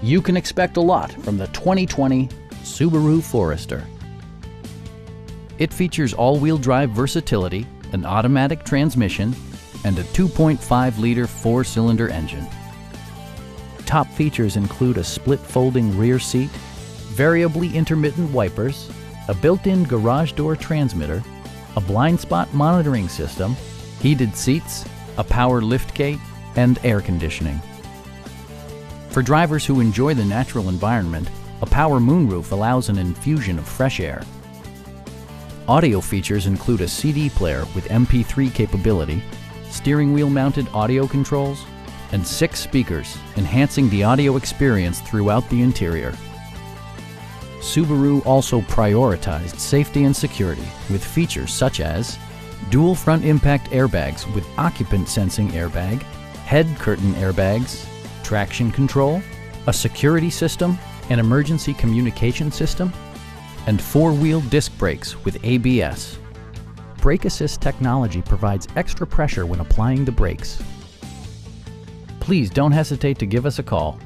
You can expect a lot from the 2020 Subaru Forester. It features all-wheel drive versatility, an automatic transmission, and a 2.5-liter four-cylinder engine. Top features include a split folding rear seat, variably intermittent wipers, a built-in garage door transmitter, a blind spot monitoring system, heated seats, a power liftgate, and air conditioning. For drivers who enjoy the natural environment, a power moonroof allows an infusion of fresh air. Audio features include a CD player with MP3 capability, steering wheel mounted audio controls, and 6 speakers, enhancing the audio experience throughout the interior. Subaru also prioritized safety and security with features such as dual front impact airbags with occupant sensing airbag, head curtain airbags, traction control, a security system, an emergency communication system, and 4-wheel disc brakes with ABS. Brake assist technology provides extra pressure when applying the brakes. Please don't hesitate to give us a call.